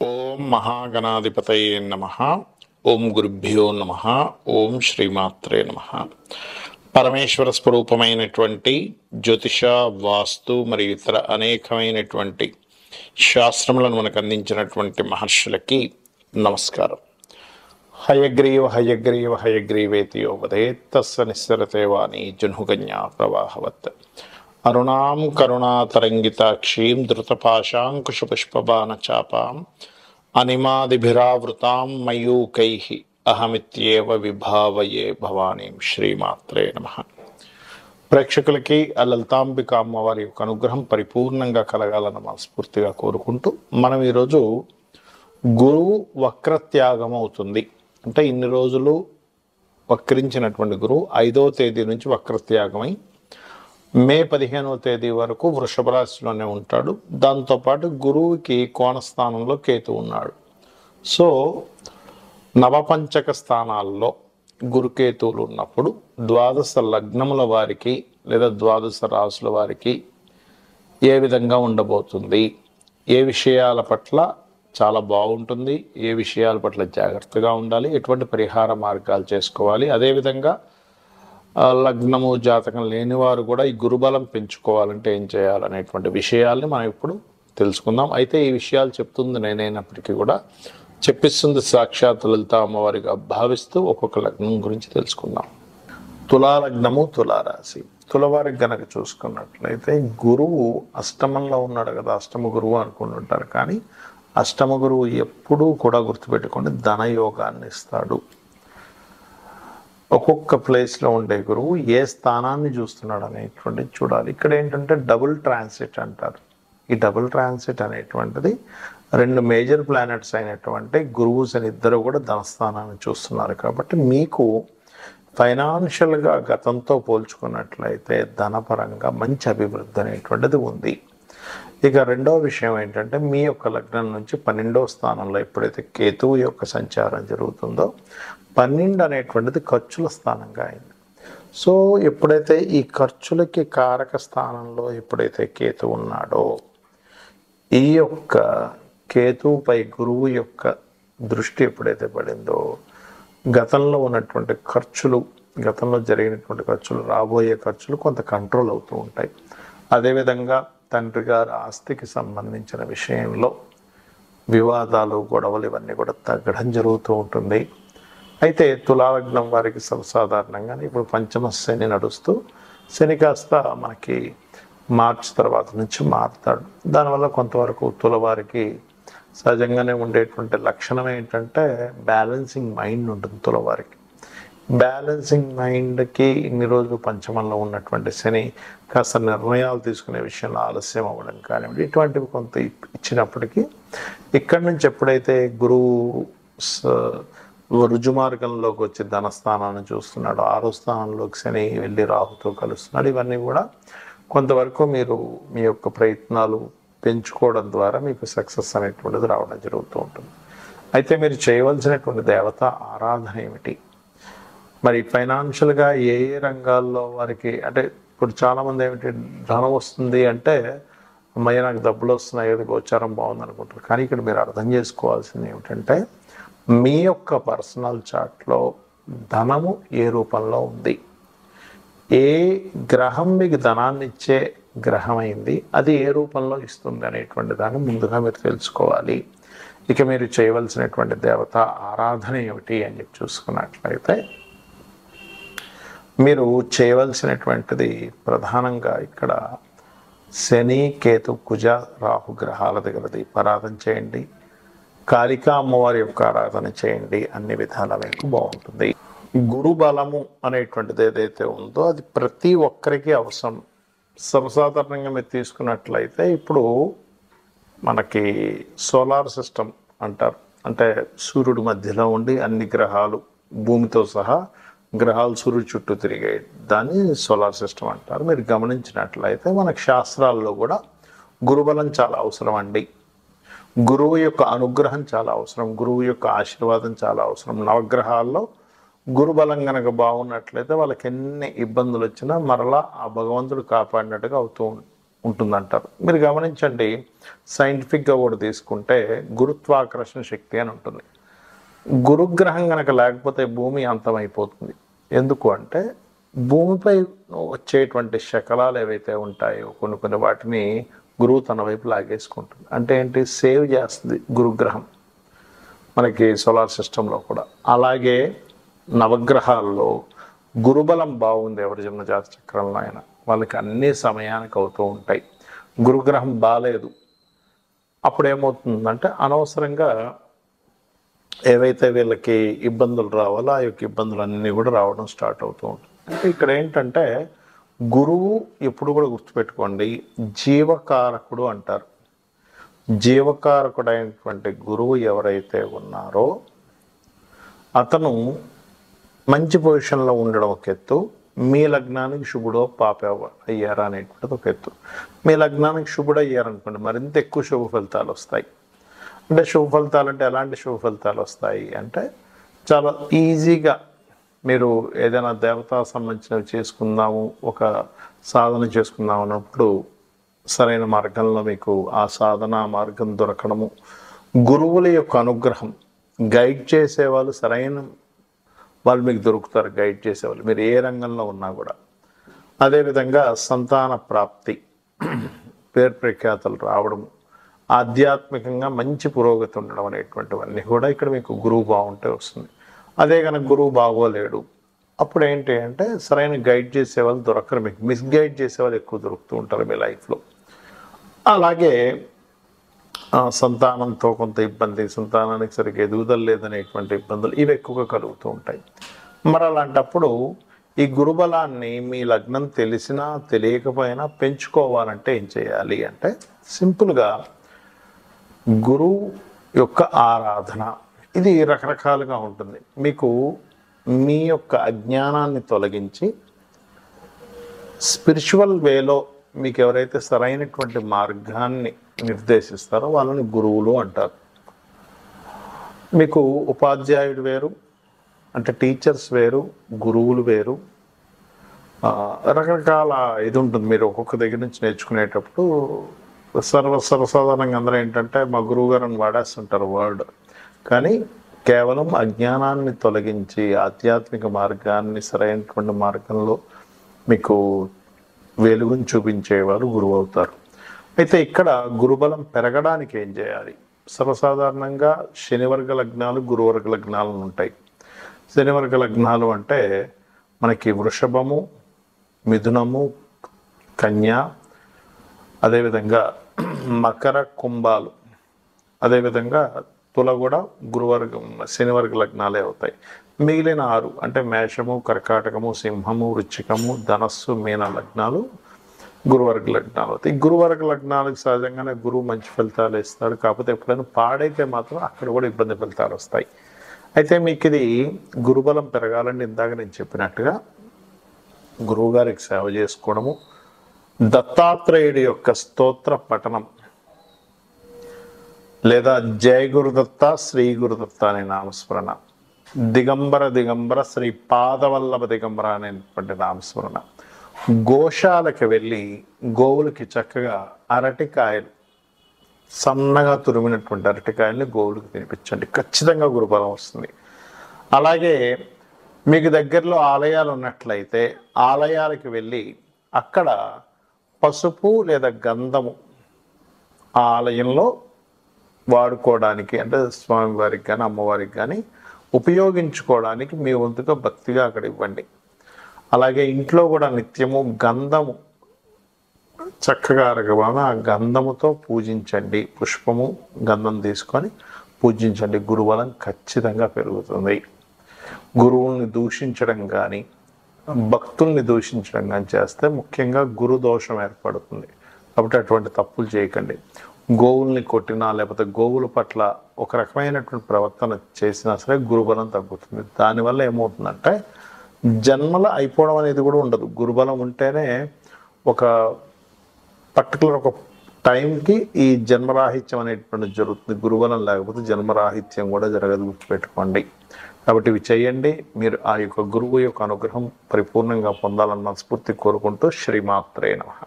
ఓం మహాగణాధిపతయే నమః. ఓం గురుభ్యో నమః. ఓం శ్రీమాత్రే నమః. పరమేశ్వర స్వరూపమైనటువంటి జ్యోతిష, వాస్తు మరియు ఇతర అనేకమైనటువంటి శాస్త్రములను మనకు అందించినటువంటి మహర్షులకి నమస్కారం. హయగ్రీవ హయగ్రీవ హయగ్రీవేతి యోవదేత్ తస్య నిస్సరతే వాణి జహ్నుగన్యా ప్రవాహవత్. అరుణాం కరుణాతరంగితాక్షీం ధృతపాశాంకుశపుష్పబాణచాపాం అనిమాదిభిరావృతాం మయూకైః అహమిత్యేవ విభావయే భవానీం. శ్రీమాత్రే నమః. ప్రేక్షకులకి ఆ లలితాంబిక అమ్మవారి యొక్క అనుగ్రహం పరిపూర్ణంగా కలగాలని మనస్ఫూర్తిగా కోరుకుంటూ మనం ఈరోజు గురువు వక్రత్యాగం అవుతుంది అంటే ఇన్ని రోజులు వక్రించినటువంటి గురువు 5వ తేదీ నుంచి వక్రత్యాగమై మే 15వ తేదీ వరకు వృషభ రాశిలోనే ఉంటాడు. దాంతోపాటు గురువుకి కోణస్థానంలో కేతు ఉన్నాడు. సో నవపంచక స్థానాల్లో గురుకేతువులు ఉన్నప్పుడు ద్వాదశ లగ్నముల వారికి లేదా ద్వాదశ రాశుల వారికి ఏ విధంగా ఉండబోతుంది, ఏ విషయాల పట్ల చాలా బాగుంటుంది, ఏ విషయాల పట్ల జాగ్రత్తగా ఉండాలి, ఎటువంటి పరిహార మార్గాలు చేసుకోవాలి, అదేవిధంగా లగ్నము జాతకం లేనివారు కూడా ఈ గురుబలం పెంచుకోవాలంటే ఏం చేయాలనేటువంటి విషయాల్ని మనం ఇప్పుడు తెలుసుకుందాం. అయితే ఈ విషయాలు చెప్తుంది నేనైనప్పటికీ కూడా చెప్పిస్తుంది సాక్షాత్ లలిత అమ్మవారిగా భావిస్తూ ఒక్కొక్క లగ్నం గురించి తెలుసుకుందాం. తులాలగ్నము, తులారాశి. తులవారికి గనక చూసుకున్నట్లయితే గురువు అష్టమంలో ఉన్నాడు కదా, అష్టమ గురువు అనుకుంటుంటారు. కానీ అష్టమ గురువు ఎప్పుడూ కూడా గుర్తుపెట్టుకోండి ధనయోగాన్ని ఇస్తాడు. ఒక్కొక్క ప్లేస్లో ఉండే గురువు ఏ స్థానాన్ని చూస్తున్నాడు అనేటువంటిది చూడాలి. ఇక్కడ ఏంటంటే డబుల్ ట్రాన్సిట్ అంటారు. ఈ డబుల్ ట్రాన్సిట్ అనేటువంటిది 2 మేజర్ ప్లానెట్స్ అయినటువంటి గురువు శని ఇద్దరు కూడా ధనస్థానాన్ని చూస్తున్నారు. కాబట్టి మీకు ఫైనాన్షియల్గా గతంతో పోల్చుకున్నట్లయితే ధనపరంగా మంచి అభివృద్ధి అనేటువంటిది ఉంది. ఇక రెండవ విషయం ఏంటంటే మీ యొక్క లగ్నం నుంచి 12వ స్థానంలో ఎప్పుడైతే కేతువు యొక్క సంచారం జరుగుతుందో 12 అనేటువంటిది ఖర్చుల స్థానంగా అయింది. సో ఎప్పుడైతే ఈ ఖర్చులకి కారక స్థానంలో ఎప్పుడైతే కేతు ఉన్నాడో ఈ యొక్క కేతువుపై గురువు యొక్క దృష్టి ఎప్పుడైతే పడిందో గతంలో ఉన్నటువంటి ఖర్చులు, గతంలో జరిగినటువంటి ఖర్చులు, రాబోయే ఖర్చులు కొంత కంట్రోల్ అవుతూ ఉంటాయి. అదేవిధంగా తండ్రి గారి ఆస్తికి సంబంధించిన విషయంలో వివాదాలు, గొడవలు ఇవన్నీ కూడా తగ్గడం జరుగుతూ ఉంటుంది. అయితే తులాలగ్నం వారికి సర్వసాధారణంగానే ఇప్పుడు పంచమ శని నడుస్తూ శని కాస్త మనకి మార్చి తర్వాత నుంచి మారుతాడు. దానివల్ల కొంతవరకు తులవారికి సహజంగానే ఉండేటువంటి లక్షణం ఏంటంటే బ్యాలెన్సింగ్ మైండ్ ఉంటుంది. తులవారికి బ్యాలెన్సింగ్ మైండ్కి ఇన్ని రోజులు పంచమంలో ఉన్నటువంటి శని కాస్త నిర్ణయాలు తీసుకునే విషయంలో ఆలస్యం అవ్వడం కానివ్వండి, ఇటువంటివి కొంత ఇచ్చినప్పటికీ ఇక్కడి నుంచి ఎప్పుడైతే గురువు రుజుమార్గంలోకి వచ్చి ధనస్థానాన్ని చూస్తున్నాడు, 6వ స్థానంలోకి శని వెళ్ళి రాహుతో కలుస్తున్నాడు. ఇవన్నీ కూడా కొంతవరకు మీరు మీ యొక్క ప్రయత్నాలు పెంచుకోవడం ద్వారా మీకు సక్సెస్ అనేటువంటిది రావడం జరుగుతూ ఉంటుంది. అయితే మీరు చేయవలసినటువంటి దేవత ఆరాధన ఏమిటి, మరి ఫైనాన్షియల్గా ఏ ఏ రంగాల్లో వారికి అంటే ఇప్పుడు చాలామంది ఏమిటి ధనం వస్తుంది అంటే అమ్మయ్య నాకు డబ్బులు వస్తున్నాయి కదా, గోచారం బాగుంది అనుకుంటారు. కానీ ఇక్కడ మీరు అర్థం చేసుకోవాల్సింది ఏమిటంటే మీ యొక్క పర్సనల్ చార్ట్లో ధనము ఏ రూపంలో ఉంది, ఏ గ్రహం మీకు ధనాన్ని ఇచ్చే గ్రహం అయింది, అది ఏ రూపంలో ఇస్తుంది అనేటువంటి దాన్ని ముందుగా మీరు తెలుసుకోవాలి. ఇక మీరు చేయవలసినటువంటి దేవత ఆరాధన ఏమిటి అని చెప్పి చూసుకున్నట్లయితే మీరు చేయవలసినటువంటిది ప్రధానంగా ఇక్కడ శని, కేతు, కుజ, రాహు గ్రహాల దగ్గర దీపారాధన చేయండి. కాళికా అమ్మవారి యొక్క ఆరాధన చేయండి. అన్ని విధాల మీకు బాగుంటుంది. గురు బలము అనేటువంటిది ఏదైతే ఉందో అది ప్రతి ఒక్కరికి అవసరం. సర్వసాధారణంగా మీరు తీసుకున్నట్లయితే ఇప్పుడు మనకి సోలార్ సిస్టమ్ అంటారు. అంటే సూర్యుడి మధ్యలో ఉండి అన్ని గ్రహాలు భూమితో సహా గ్రహాలు సూర్యుడు చుట్టూ తిరిగే దాన్ని సోలార్ సిస్టమ్ అంటారు. మీరు గమనించినట్లయితే మనకు శాస్త్రాల్లో కూడా గురుబలం చాలా అవసరం అండి. గురువు యొక్క అనుగ్రహం చాలా అవసరం, గురువు యొక్క ఆశీర్వాదం చాలా అవసరం. నవగ్రహాల్లో గురుబలం కనుక బాగున్నట్లయితే వాళ్ళకి ఎన్ని ఇబ్బందులు వచ్చినా మరలా ఆ భగవంతుడు కాపాడినట్టుగా అవుతూ ఉంటుందంటారు. మీరు గమనించండి, సైంటిఫిక్గా కూడా తీసుకుంటే గురుత్వాకర్షణ శక్తి అని ఉంటుంది. గురుగ్రహం కనుక లేకపోతే భూమి అంతమైపోతుంది. ఎందుకు అంటే భూమిపై వచ్చేటువంటి శకలాలు ఏవైతే ఉంటాయో కొన్ని వాటిని గురువు తన వైపు లాగేసుకుంటుంది. అంటే ఏంటి, సేవ్ చేస్తుంది గురుగ్రహం మనకి సోలార్ సిస్టంలో కూడా. అలాగే నవగ్రహాల్లో గురుబలం బాగుంది ఎవరి జన్మ జాత చక్రంలో అయినా వాళ్ళకి అన్ని సమయానికి అవుతూ ఉంటాయి. గురుగ్రహం బాగాలేదు, అప్పుడు ఏమవుతుందంటే అనవసరంగా ఏవైతే వీళ్ళకి ఇబ్బందులు రావాలో ఆ యొక్క ఇబ్బందులు అన్నీ కూడా రావడం స్టార్ట్ అవుతూ ఉంటుంది. అంటే ఇక్కడ ఏంటంటే గురువు ఎప్పుడు కూడా గుర్తుపెట్టుకోండి, జీవకారకుడు అంటారు. జీవకారకుడైనటువంటి గురువు ఎవరైతే ఉన్నారో అతను మంచి పొజిషన్లో ఉండడం ఒక ఎత్తు, మీ లగ్నానికి శుభుడో పాప అయ్యారా అనేటువంటిది ఒక ఎత్తు. మీ లగ్నానికి శుభుడు అయ్యారనుకోండి మరింత ఎక్కువ శుభ ఫలితాలు వస్తాయి. అంటే శుభ ఫలితాలు అంటే ఎలాంటి శుభ ఫలితాలు వస్తాయి అంటే, చాలా ఈజీగా మీరు ఏదైనా దేవతా సంబంధించినవి చేసుకుందాము, ఒక సాధన చేసుకుందాం అన్నప్పుడు సరైన మార్గంలో మీకు ఆ సాధన మార్గం దొరకడము, గురువుల యొక్క అనుగ్రహం, గైడ్ చేసేవాళ్ళు సరైన వాళ్ళు మీకు దొరుకుతారు, గైడ్ చేసేవాళ్ళు మీరు ఏ రంగంలో ఉన్నా కూడా. అదేవిధంగా సంతాన ప్రాప్తి, పేరు ప్రఖ్యాతలు రావడము, ఆధ్యాత్మికంగా మంచి పురోగతి ఉండడం అనేటువంటివన్నీ కూడా ఇక్కడ మీకు గురువు బాగుంటే వస్తుంది. అదే కనుక గురువు బాగోలేడు అప్పుడు ఏంటి అంటే సరైన గైడ్ చేసేవాళ్ళు దొరకరు, మీకు మిస్గైడ్ చేసేవాళ్ళు ఎక్కువ దొరుకుతూ ఉంటారు మీ లైఫ్లో. అలాగే సంతానంతో కొంత ఇబ్బంది, సంతానానికి సరిగ్గా ఎదుగుదల లేదనేటువంటి ఇబ్బందులు ఇవి ఎక్కువగా కలుగుతూ ఉంటాయి. మరి అలాంటప్పుడు ఈ గురుబలాన్ని మీ లగ్నం తెలిసినా తెలియకపోయినా పెంచుకోవాలంటే ఏం చేయాలి అంటే, సింపుల్గా గురువు యొక్క ఆరాధన ఇది రకరకాలుగా ఉంటుంది. మీకు మీ యొక్క అజ్ఞానాన్ని తొలగించి స్పిరిచువల్ వేలో మీకు ఎవరైతే సరైనటువంటి మార్గాన్ని నిర్దేశిస్తారో వాళ్ళని గురువులు అంటారు. మీకు ఉపాధ్యాయుడు వేరు, అంటే టీచర్స్ వేరు, గురువులు వేరు, రకరకాల ఇది ఉంటుంది. మీరు ఒక్కొక్క దగ్గర నుంచి నేర్చుకునేటప్పుడు సర్వసాధారణంగా అందరూ ఏంటంటే మా గురువు గారిని వాడేస్తుంటారు వర్డ్, కానీ కేవలం అజ్ఞానాన్ని తొలగించి ఆధ్యాత్మిక మార్గాన్ని సరైనటువంటి మార్గంలో మీకు వెలుగుని చూపించేవారు గురువు అవుతారు. అయితే ఇక్కడ గురుబలం పెరగడానికి ఏం చేయాలి? సర్వసాధారణంగా శనివర్గ లగ్నాలు, గురువర్గ లగ్నాలు ఉంటాయి. శనివర్గ లగ్నాలు అంటే మనకి వృషభము, మిథునము, కన్య, అదేవిధంగా మకర, కుంభాలు, అదేవిధంగా తుల కూడా గురువర్గం శనివర్గ లగ్నాలే అవుతాయి. మిగిలిన 6 అంటే మేషము, కర్కాటకము, సింహము, వృశ్చికము, ధనస్సు, మీన లగ్నాలు గురువర్గ లగ్నాలు అవుతాయి. గురువర్గ లగ్నాలకు సహజంగానే గురువు మంచి ఫలితాలు ఇస్తాడు, కాకపోతే ఎప్పుడైనా పాడైతే మాత్రం అక్కడ కూడా ఇబ్బంది ఫలితాలు వస్తాయి. అయితే మీకు ఇది గురుబలం పెరగాలని ఇందాక నేను చెప్పినట్టుగా గురువు గారికి సేవ చేసుకోవడము, దత్తాత్రేయుడి యొక్క స్తోత్ర పఠనం లేదా జయ గురుదత్త, శ్రీ గురుదత్త అనే నామస్మరణ, దిగంబర దిగంబర శ్రీ పాదవల్లభ దిగంబర అనేటువంటి నామస్మరణ, గోశాలకు వెళ్ళి గోవులకి చక్కగా అరటికాయలు, సన్నగా తురిమినటువంటి అరటికాయల్ని గోవులకు తినిపించండి, ఖచ్చితంగా గురుబలం వస్తుంది. అలాగే మీకు దగ్గరలో ఆలయాలు ఉన్నట్లయితే ఆలయాలకు వెళ్ళి అక్కడ పసుపు లేదా గంధము ఆ ఆలయంలో వాడుకోవడానికి, అంటే స్వామివారికి కానీ అమ్మవారికి కానీ ఉపయోగించుకోవడానికి మీ వంతుగా భక్తిగా అక్కడ ఇవ్వండి. అలాగే ఇంట్లో కూడా నిత్యము గంధము చక్కగా అరగబాగా ఆ గంధముతో పూజించండి, పుష్పము గంధం తీసుకొని పూజించండి. గురుబలం ఖచ్చితంగా పెరుగుతుంది. గురువుల్ని దూషించడం కానీ భక్తుల్ని దూషించడం కానీ చేస్తే ముఖ్యంగా గురు దోషం ఏర్పడుతుంది. కాబట్టి అటువంటి తప్పులు చేయకండి. గోవుల్ని కొట్టినా లేకపోతే గోవుల పట్ల ఒక రకమైనటువంటి ప్రవర్తన చేసినా సరే గురుబలం తగ్గుతుంది. దానివల్ల ఏమవుతుందంటే జన్మల అయిపోవడం అనేది కూడా ఉండదు. గురుబలం ఉంటేనే ఒక పర్టికులర్ ఒక టైంకి ఈ జన్మరాహిత్యం అనేటువంటిది జరుగుతుంది. గురుబలం లేకపోతే జన్మరాహిత్యం కూడా జరగదు, గుర్తుపెట్టుకోండి. కాబట్టి ఇవి చేయండి. మీరు ఆ యొక్క గురువు యొక్క అనుగ్రహం పరిపూర్ణంగా పొందాలన్న స్ఫూర్తి కోరుకుంటూ శ్రీమాత్రే నమః.